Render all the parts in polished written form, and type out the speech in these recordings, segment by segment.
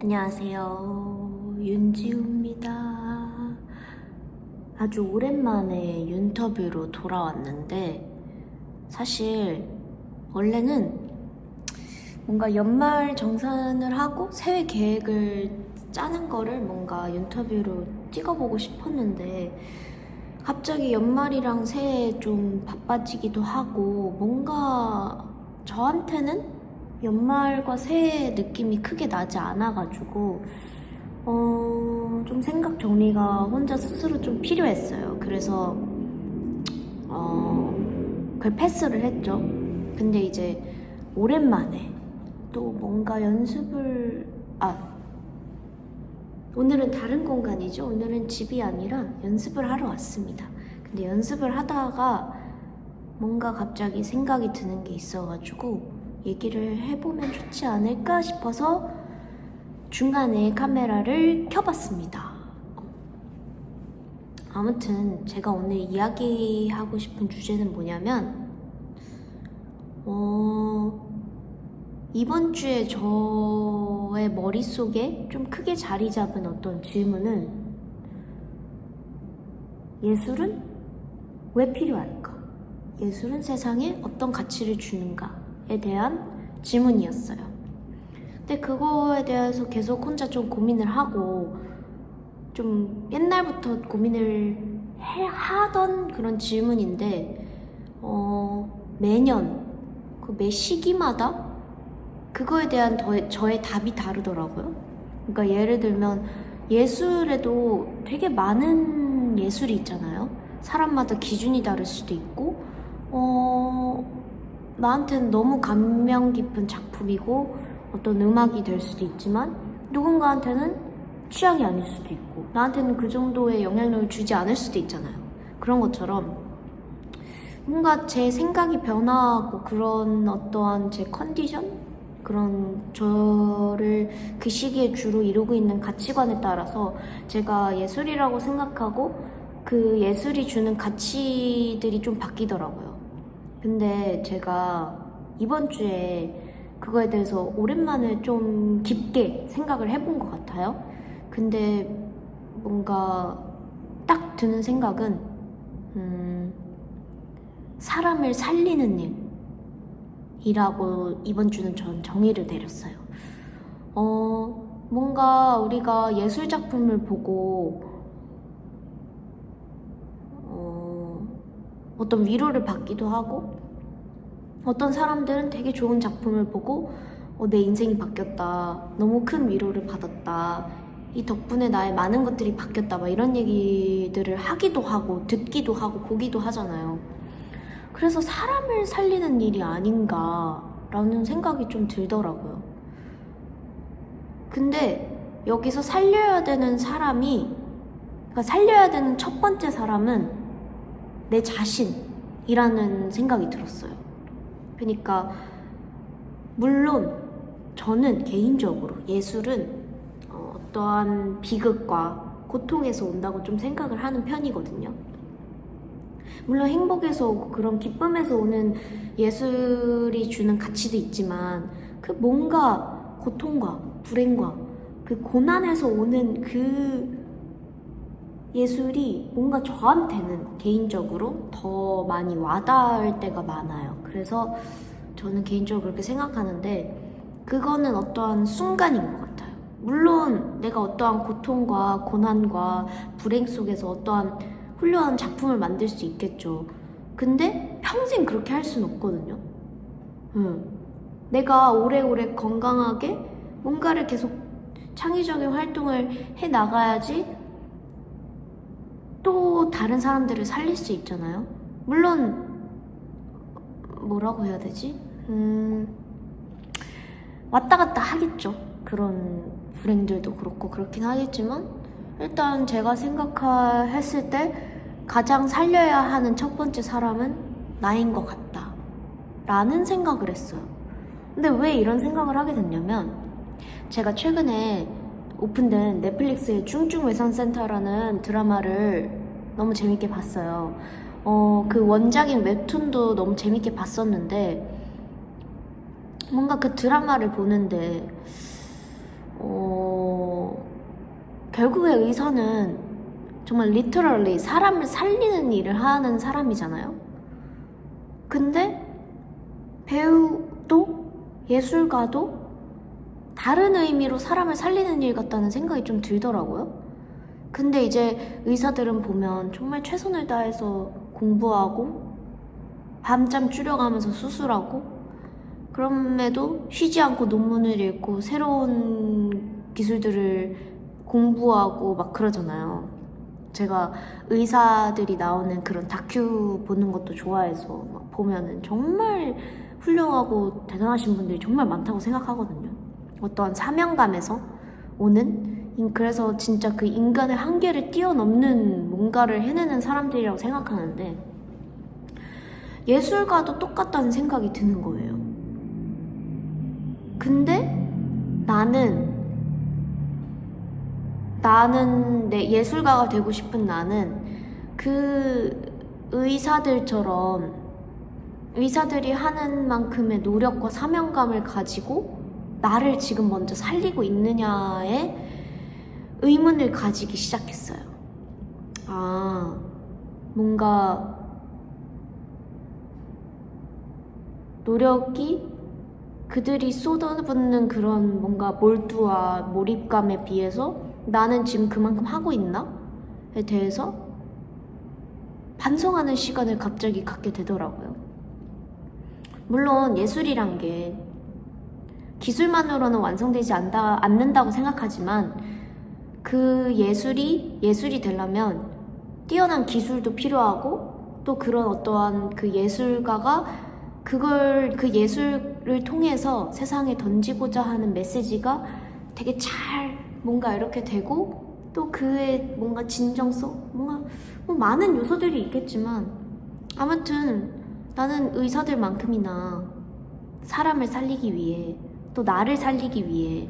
안녕하세요. 윤지우입니다. 아주 오랜만에 윤터뷰로 돌아왔는데 사실 원래는 뭔가 연말 정산을 하고 새해 계획을 짜는 거를 뭔가 윤터뷰로 찍어보고 싶었는데 갑자기 연말이랑 새해 좀 바빠지기도 하고 뭔가 저한테는 연말과 새해 느낌이 크게 나지 않아가지고 좀 생각 정리가 혼자 스스로 좀 필요했어요. 그래서 그걸 패스를 했죠. 근데 이제 오랜만에 또 뭔가 오늘은 다른 공간이죠. 오늘은 집이 아니라 연습을 하러 왔습니다. 근데 연습을 하다가 뭔가 갑자기 생각이 드는 게 있어가지고 얘기를 해보면 좋지 않을까 싶어서 중간에 카메라를 켜봤습니다. 아무튼 제가 오늘 이야기하고 싶은 주제는 뭐냐면 이번 주에 저의 머릿속에 좀 크게 자리 잡은 어떤 질문은 예술은 왜 필요할까? 예술은 세상에 어떤 가치를 주는가에 대한 질문이었어요. 근데 그거에 대해서 계속 혼자 좀 고민을 하고 좀 옛날부터 고민을 하던 그런 질문인데 매년 매 시기마다 그거에 대한 저의 답이 다르더라고요. 그러니까 예를 들면 예술에도 되게 많은 예술이 있잖아요. 사람마다 기준이 다를 수도 있고 나한테는 너무 감명 깊은 작품이고 어떤 음악이 될 수도 있지만 누군가한테는 취향이 아닐 수도 있고 나한테는 그 정도의 영향력을 주지 않을 수도 있잖아요. 그런 것처럼 뭔가 제 생각이 변화하고 그런 어떠한 제 컨디션? 그런 저를 그 시기에 주로 이루고 있는 가치관에 따라서 제가 예술이라고 생각하고 그 예술이 주는 가치들이 좀 바뀌더라고요. 근데 제가 이번 주에 그거에 대해서 오랜만에 좀 깊게 생각을 해본 것 같아요. 근데 뭔가 딱 드는 생각은 사람을 살리는 일이라고 이번 주는 전 정의를 내렸어요. 뭔가 우리가 예술 작품을 보고 어떤 위로를 받기도 하고 어떤 사람들은 되게 좋은 작품을 보고 내 인생이 바뀌었다. 너무 큰 위로를 받았다. 이 덕분에 나의 많은 것들이 바뀌었다. 막 이런 얘기들을 하기도 하고 듣기도 하고 보기도 하잖아요. 그래서 사람을 살리는 일이 아닌가라는 생각이 좀 들더라고요. 근데 여기서 살려야 되는 그러니까 살려야 되는 첫 번째 사람은 내 자신이라는 생각이 들었어요. 그러니까 물론 저는 개인적으로 예술은 어떠한 비극과 고통에서 온다고 좀 생각을 하는 편이거든요. 물론 행복에서 오고 그런 기쁨에서 오는 예술이 주는 가치도 있지만 그 뭔가 고통과 불행과 그 고난에서 오는 그 예술이 뭔가 저한테는 개인적으로 더 많이 와닿을 때가 많아요. 그래서 저는 개인적으로 그렇게 생각하는데 그거는 어떠한 순간인 것 같아요. 물론 내가 어떠한 고통과 고난과 불행 속에서 어떠한 훌륭한 작품을 만들 수 있겠죠. 근데 평생 그렇게 할 수는 없거든요. 내가 오래오래 건강하게 뭔가를 계속 창의적인 활동을 해 나가야지 또 다른 사람들을 살릴 수 있잖아요. 물론 뭐라고 해야 되지? 왔다 갔다 하겠죠. 그런 불행들도 그렇고 그렇긴 하겠지만 일단 제가 생각했을 때 가장 살려야 하는 첫 번째 사람은 나인 것 같다 라는 생각을 했어요. 근데 왜 이런 생각을 하게 됐냐면 제가 최근에 오픈된 넷플릭스의 중증외상센터라는 드라마를 너무 재밌게 봤어요. 그 원작인 웹툰도 너무 재밌게 봤었는데 뭔가 그 드라마를 보는데 결국에 의사는 정말 literally 사람을 살리는 일을 하는 사람이잖아요. 근데 배우도 예술가도 다른 의미로 사람을 살리는 일 같다는 생각이 좀 들더라고요. 근데 이제 의사들은 보면 정말 최선을 다해서 공부하고 밤잠 줄여가면서 수술하고 그럼에도 쉬지 않고 논문을 읽고 새로운 기술들을 공부하고 막 그러잖아요. 제가 의사들이 나오는 그런 다큐 보는 것도 좋아해서 막 보면은 정말 훌륭하고 대단하신 분들이 정말 많다고 생각하거든요. 어떠한 사명감에서 오는, 그래서 진짜 그 인간의 한계를 뛰어넘는 뭔가를 해내는 사람들이라고 생각하는데, 예술가도 똑같다는 생각이 드는 거예요. 근데 나는 내 예술가가 되고 싶은 나는 그 의사들처럼 의사들이 하는 만큼의 노력과 사명감을 가지고 나를 지금 먼저 살리고 있느냐에 의문을 가지기 시작했어요. 뭔가 노력이 그들이 쏟아붓는 그런 뭔가 몰두와 몰입감에 비해서 나는 지금 그만큼 하고 있나?에 대해서 반성하는 시간을 갑자기 갖게 되더라고요. 물론 예술이란 게 기술만으로는 완성되지 않는다고 생각하지만 그 예술이 되려면 뛰어난 기술도 필요하고 또 그런 어떠한 그 예술가가 그 예술을 통해서 세상에 던지고자 하는 메시지가 되게 잘 뭔가 이렇게 되고 또 그의 뭔가 진정성, 뭔가 뭐 많은 요소들이 있겠지만 아무튼 나는 의사들만큼이나 사람을 살리기 위해 또 나를 살리기 위해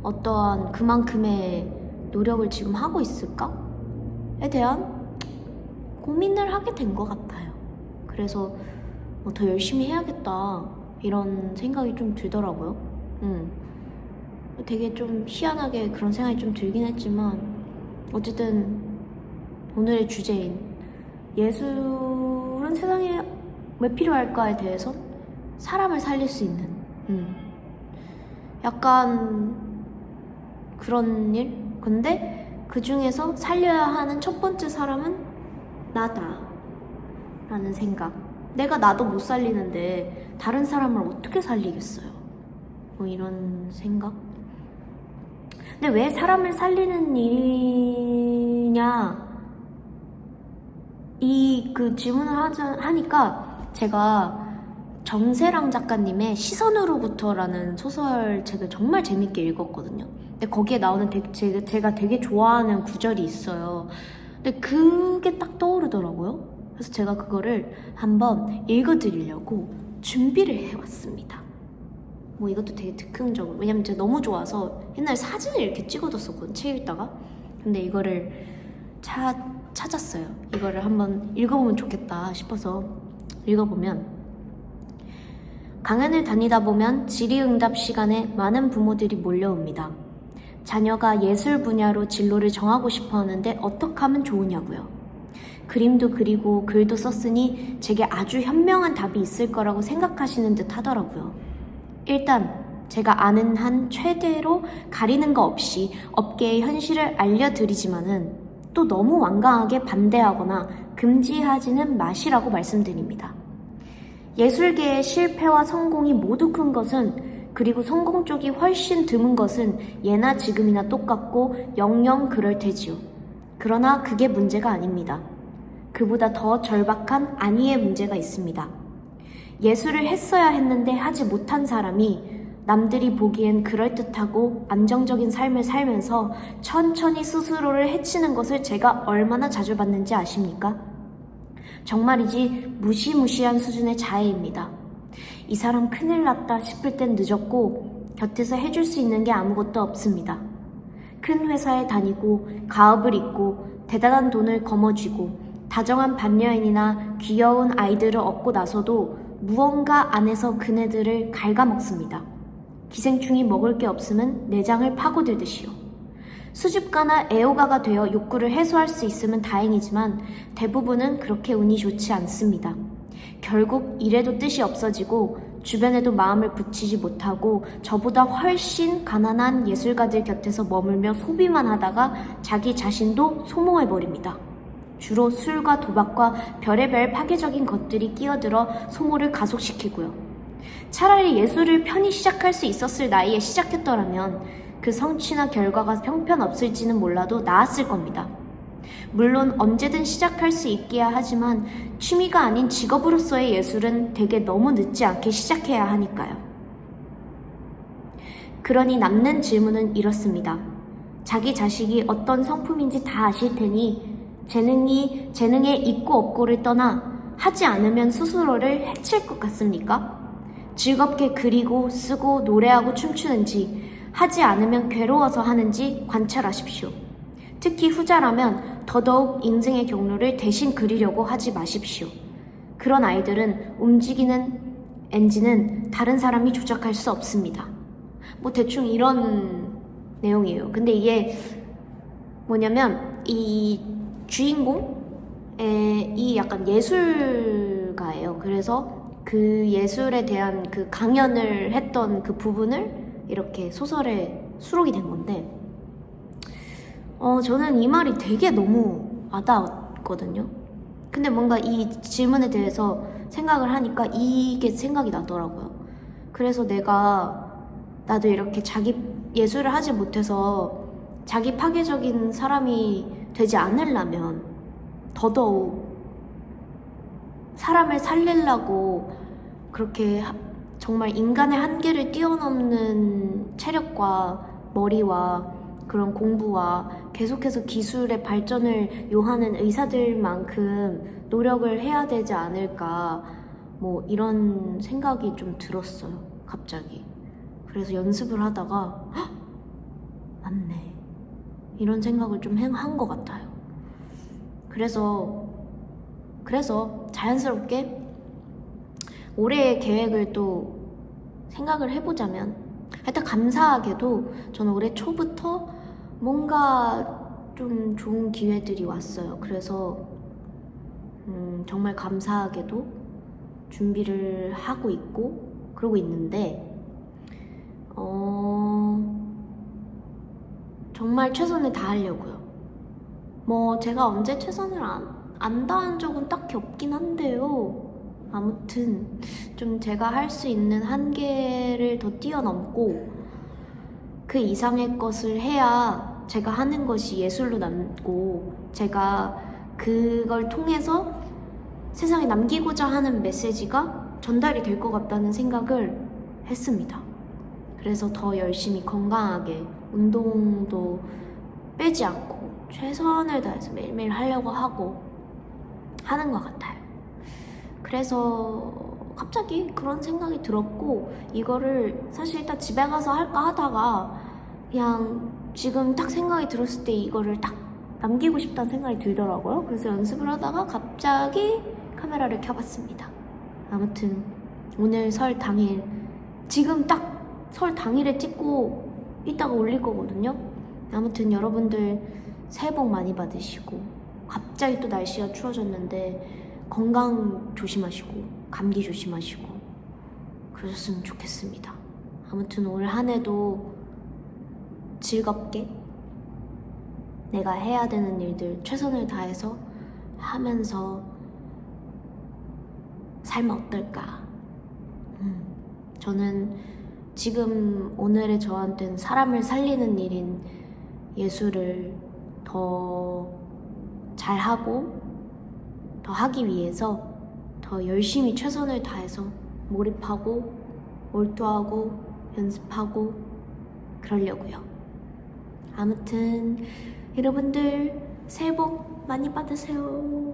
어떠한 그만큼의 노력을 지금 하고 있을까에 대한 고민을 하게 된 것 같아요. 그래서 더 열심히 해야겠다 이런 생각이 좀 들더라고요. 되게 좀 희한하게 그런 생각이 좀 들긴 했지만 어쨌든 오늘의 주제인 예술은 세상에 왜 필요할까에 대해서 사람을 살릴 수 있는 약간 그런 일? 근데 그 중에서 살려야 하는 첫 번째 사람은 나다 라는 생각. 내가 나도 못 살리는데 다른 사람을 어떻게 살리겠어요? 뭐 이런 생각? 근데 왜 사람을 살리는 일이냐 그 질문을 하니까 제가 정세랑 작가님의 시선으로부터라는 소설책을 정말 재밌게 읽었거든요. 근데 거기에 나오는 제가 되게 좋아하는 구절이 있어요. 근데 그게 딱 떠오르더라고요. 그래서 제가 그거를 한번 읽어드리려고 준비를 해왔습니다. 뭐 이것도 되게 즉흥적으로, 왜냐면 제가 너무 좋아서 옛날에 사진을 이렇게 찍어뒀었거든요, 책 읽다가. 근데 이거를 찾았어요. 이거를 한번 읽어보면 좋겠다 싶어서 읽어보면, 강연을 다니다 보면 질의응답 시간에 많은 부모들이 몰려옵니다. 자녀가 예술 분야로 진로를 정하고 싶어 하는데 어떻게 하면 좋으냐고요. 그림도 그리고 글도 썼으니 제게 아주 현명한 답이 있을 거라고 생각하시는 듯 하더라고요. 일단 제가 아는 한 최대로 가리는 거 없이 업계의 현실을 알려드리지만은 또 너무 완강하게 반대하거나 금지하지는 마시라고 말씀드립니다. 예술계의 실패와 성공이 모두 큰 것은, 그리고 성공 쪽이 훨씬 드문 것은 예나 지금이나 똑같고 영영 그럴 테지요. 그러나 그게 문제가 아닙니다. 그보다 더 절박한 안위의 문제가 있습니다. 예술을 했어야 했는데 하지 못한 사람이 남들이 보기엔 그럴듯하고 안정적인 삶을 살면서 천천히 스스로를 해치는 것을 제가 얼마나 자주 봤는지 아십니까? 정말이지 무시무시한 수준의 자해입니다. 이 사람 큰일 났다 싶을 땐 늦었고 곁에서 해줄 수 있는 게 아무것도 없습니다. 큰 회사에 다니고 가업을 잇고 대단한 돈을 거머쥐고 다정한 반려인이나 귀여운 아이들을 얻고 나서도 무언가 안에서 그네들을 갉아먹습니다. 기생충이 먹을 게 없으면 내장을 파고들듯이요. 수줍거나 애호가가 되어 욕구를 해소할 수 있으면 다행이지만 대부분은 그렇게 운이 좋지 않습니다. 결국 이래도 뜻이 없어지고 주변에도 마음을 붙이지 못하고 저보다 훨씬 가난한 예술가들 곁에서 머물며 소비만 하다가 자기 자신도 소모해버립니다. 주로 술과 도박과 별의별 파괴적인 것들이 끼어들어 소모를 가속시키고요. 차라리 예술을 편히 시작할 수 있었을 나이에 시작했더라면 그 성취나 결과가 형편없을지는 몰라도 나았을 겁니다. 물론 언제든 시작할 수 있기야 하지만 취미가 아닌 직업으로서의 예술은 되게 너무 늦지 않게 시작해야 하니까요. 그러니 남는 질문은 이렇습니다. 자기 자식이 어떤 성품인지 다 아실 테니 재능에 있고 없고를 떠나 하지 않으면 스스로를 해칠 것 같습니까? 즐겁게 그리고 쓰고 노래하고 춤추는지 하지 않으면 괴로워서 하는지 관찰하십시오. 특히 후자라면 더더욱 인생의 경로를 대신 그리려고 하지 마십시오. 그런 아이들은 움직이는 엔진은 다른 사람이 조작할 수 없습니다. 뭐 대충 이런 내용이에요. 근데 이게 뭐냐면 이 주인공의 이 약간 예술가예요. 그래서 그 예술에 대한 그 강연을 했던 그 부분을 이렇게 소설에 수록이 된 건데 저는 이 말이 되게 너무 와닿았거든요. 근데 뭔가 이 질문에 대해서 생각을 하니까 이게 생각이 나더라고요. 그래서 나도 이렇게 자기 예술을 하지 못해서 자기 파괴적인 사람이 되지 않으려면 더더욱 사람을 살리려고 그렇게 정말 인간의 한계를 뛰어넘는 체력과 머리와 그런 공부와 계속해서 기술의 발전을 요하는 의사들만큼 노력을 해야 되지 않을까 뭐 이런 생각이 좀 들었어요. 갑자기. 그래서 연습을 하다가 헉! 맞네. 이런 생각을 좀 한 것 같아요. 그래서 자연스럽게 올해의 계획을 또 생각을 해보자면 하여튼 감사하게도 저는 올해 초부터 뭔가 좀 좋은 기회들이 왔어요. 그래서 정말 감사하게도 준비를 하고 있고 그러고 있는데 정말 최선을 다하려고요. 뭐 제가 언제 최선을 안 다한 적은 딱히 없긴 한데요. 아무튼 좀 제가 할 수 있는 한계를 더 뛰어넘고 그 이상의 것을 해야 제가 하는 것이 예술로 남고 제가 그걸 통해서 세상에 남기고자 하는 메시지가 전달이 될 것 같다는 생각을 했습니다. 그래서 더 열심히 건강하게 운동도 빼지 않고 최선을 다해서 매일매일 하려고 하고 하는 것 같아요. 그래서 갑자기 그런 생각이 들었고 이거를 사실 일단 집에 가서 할까 하다가 그냥 지금 딱 생각이 들었을 때 이거를 딱 남기고 싶다는 생각이 들더라고요. 그래서 연습을 하다가 갑자기 카메라를 켜봤습니다. 아무튼 오늘 설 당일 지금 딱 설 당일에 찍고 이따가 올릴 거거든요. 아무튼 여러분들 새해 복 많이 받으시고 갑자기 또 날씨가 추워졌는데 건강 조심하시고 감기 조심하시고 그러셨으면 좋겠습니다. 아무튼 올 한 해도 즐겁게 내가 해야 되는 일들 최선을 다해서 하면서 살면 어떨까? 저는 지금 오늘의 저한테는 사람을 살리는 일인 예술을 더 잘하고 더 하기 위해서 더 열심히 최선을 다해서 몰입하고 몰두하고 연습하고 그러려고요. 아무튼 여러분들 새해 복 많이 받으세요.